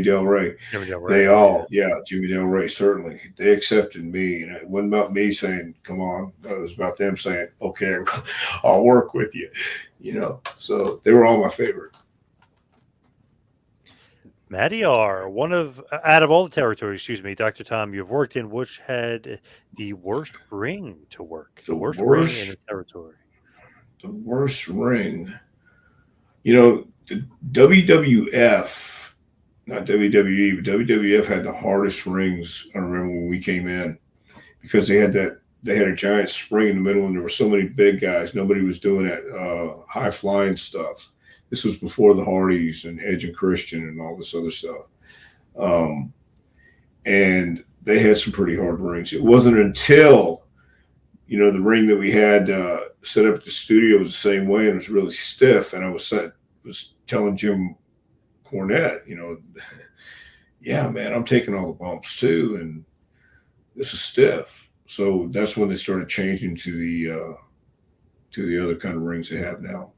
Del Rey. Jimmy Del They Rey, yeah. all, yeah, Jimmy Del Rey, certainly. They accepted me. And it wasn't about me saying, come on. It was about them saying, okay, I'll work with you. So they were all my favorite. Matty R, out of all the territories, excuse me, Dr. Tom, you've worked in, which had the worst ring to work? The The worst ring in the worst, territory. the worst ring. The WWF, not WWE, but WWF had the hardest rings. I remember when we came in because they had a giant spring in the middle and there were so many big guys. Nobody was doing that high flying stuff. This was before the Hardys and Edge and Christian and all this other stuff. Um, and they had some pretty hard rings. It wasn't until, the ring that we had set up at the studio was the same way and it was really stiff. And I was telling Jim Cornette, yeah, man, I'm taking all the bumps too. And this is stiff. So that's when they started changing to the other kind of rings they have now.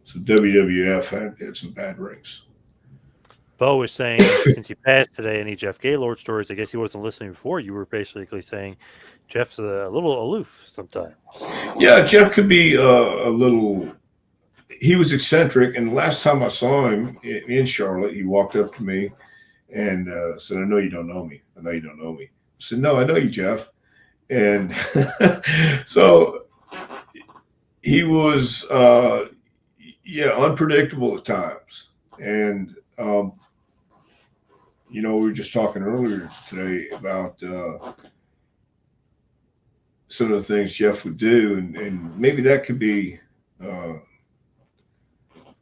So WWF had some bad rings. Bo was saying since he passed today, any Jeff Gaylord stories? I guess he wasn't listening before. You were basically saying Jeff's a little aloof sometimes. Yeah, Jeff could be a little. He was eccentric, and the last time I saw him in Charlotte, he walked up to me and said, "I know you don't know me. I know you don't know me." I said, "No, I know you, Jeff." And so he was, yeah, unpredictable at times. And we were just talking earlier today about some of the things Jeff would do, and maybe that could be uh,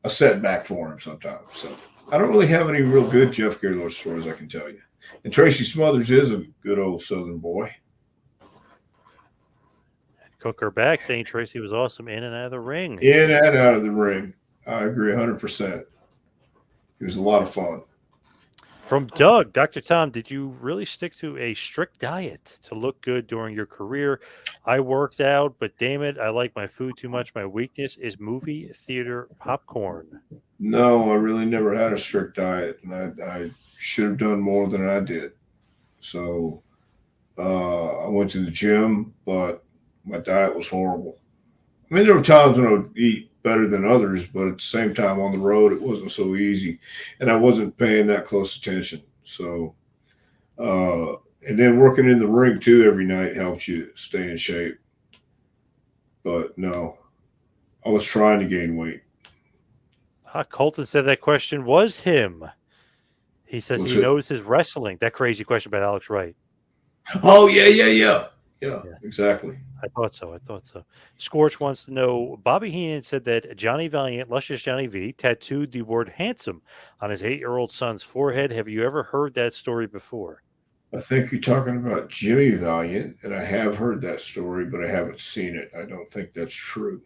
a setback for him sometimes. So I don't really have any real good Jeff Gaylord stories I can tell you. And Tracy Smothers is a good old Southern boy. Cooker back saying Tracy was awesome in and out of the ring. In and out of the ring. I agree 100%. He was a lot of fun. From Doug, Dr. Tom, did you really stick to a strict diet to look good during your career? I worked out, but damn it, I like my food too much. My weakness is movie theater popcorn. No, I really never had a strict diet, and I should have done more than I did. So I went to the gym, but my diet was horrible. I mean, there were times when I would eat better than others, but at the same time on the road, it wasn't so easy, and I wasn't paying that close attention. So, uh, and then working in the ring too every night helps you stay in shape. But no, I was trying to gain weight. Colton said that question was him. He says Was he it? knows his wrestling. That crazy question about Alex Wright. Oh yeah. Yeah, Exactly. I thought so. I thought so. Scorch wants to know Bobby Heenan said that Johnny Valiant, Luscious Johnny V, tattooed the word handsome on his 8-year-old son's forehead. Have you ever heard that story before? I think you're talking about Jimmy Valiant, and I have heard that story, but I haven't seen it. I don't think that's true.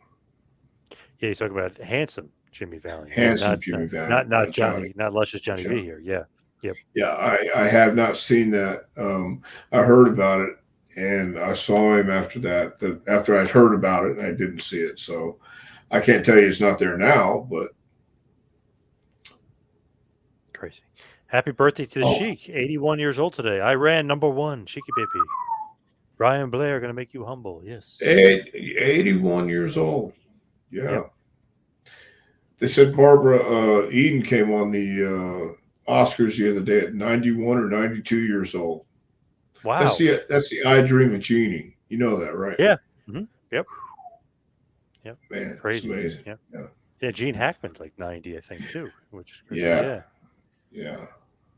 Yeah, he's talking about handsome Jimmy Valiant. Yeah, Handsome Jimmy Valiant, not not Johnny. Johnny, not Luscious Johnny V John. here. Yeah. Yep. Yeah, I have not seen that. I heard about it, and I saw him after that. After I'd heard about it, and I didn't see it, so I can't tell you it's not there now. But Crazy. Happy birthday to the oh, Sheik, 81 years old today. I ran #1, Sheiky Baby. Brian Blair gonna make you humble. Yes. 81 years old. Yeah, Yep. they said Barbara Eden came on the Oscars the other day at 91 or 92 years old. That's Wow. the I Dream of Jeannie. You know that, right? Yeah. Yep. Yep. Man, it's Crazy. amazing. Yep. Yeah, Yeah, Gene Hackman's like 90, I think, too, which is crazy. yeah, Yeah. yeah.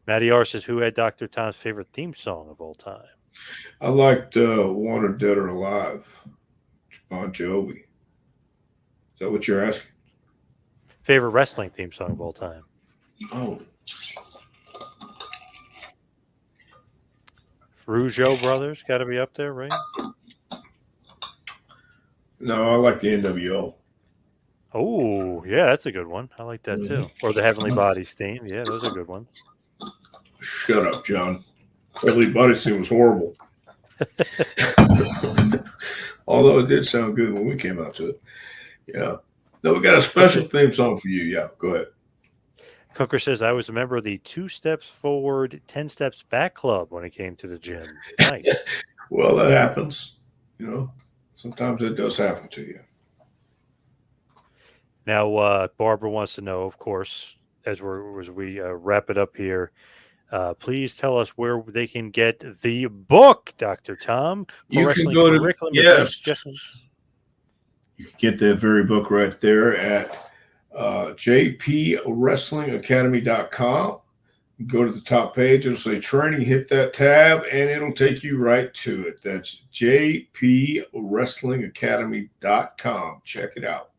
Matty R says, who had Dr. Tom's favorite theme song of all time? I liked Wanted Dead or Alive, Bon Jovi. Is that what you're asking? Favorite wrestling theme song of all time? Oh, Rougeau Brothers got to be up there, right? no, I like the NWO. Oh, yeah, that's a good one. I like that, Mhm. too. Or the Heavenly Bodies theme. Yeah, those are good ones. Shut up, John. Heavenly Body Scene was horrible. Although it did sound good when we came out to it. Yeah. No, we got a special theme song for you. Yeah, go ahead. Cooker says, I was a member of the 2 steps forward, 10 steps back club when it came to the gym. Nice. Well, that happens. Sometimes it does happen to you. Now, Barbara wants to know, of course, as we wrap it up here, please tell us where they can get the book, Dr. Tom. Pro You can Wrestling go to, Curriculum yes, Advanced Suggestions. you can get that very book right there at jpwrestlingacademy.com. Go to the top page, it'll say training, hit that tab, and it'll take you right to it. That's jpwrestlingacademy.com. Check it out.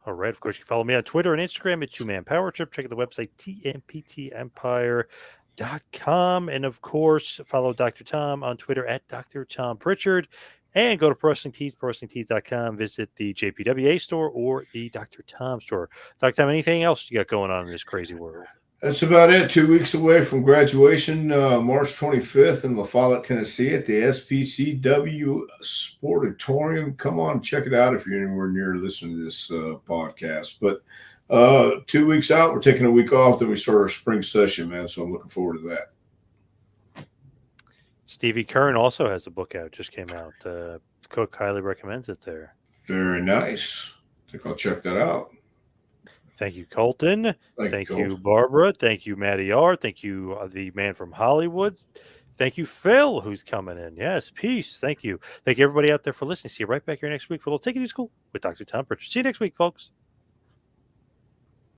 All right. Of course, you can follow me on Twitter and Instagram at 2-Man Power Trip. Check out the website, tmptempire.com. And of course, follow Dr. Tom on Twitter at Dr. Tom Prichard. And go to Pro Wrestling Tees, ProWrestlingTees.com. Visit the JPWA store or the Dr. Tom store. Dr. Tom, anything else you got going on in this crazy world? That's about it. 2 weeks away from graduation, March 25th in La Follette, Tennessee at the SPCW Sportatorium. Come on, check it out if you're anywhere near listening to this podcast. But 2 weeks out, we're taking a week off, then we start our spring session, man. So I'm looking forward to that. Stevie Kern also has a book out, just came out. Cook highly recommends it there. Very nice. I think I'll check that out. Thank you, Colton. Thank you, Colton. Barbara. Thank you, Matty R. Thank you, the man from Hollywood. Thank you, Phil, who's coming in. Yes, peace. Thank you. Thank you, everybody out there for listening. See you right back here next week for a little Take It to School with Dr. Tom Prichard. See you next week, folks.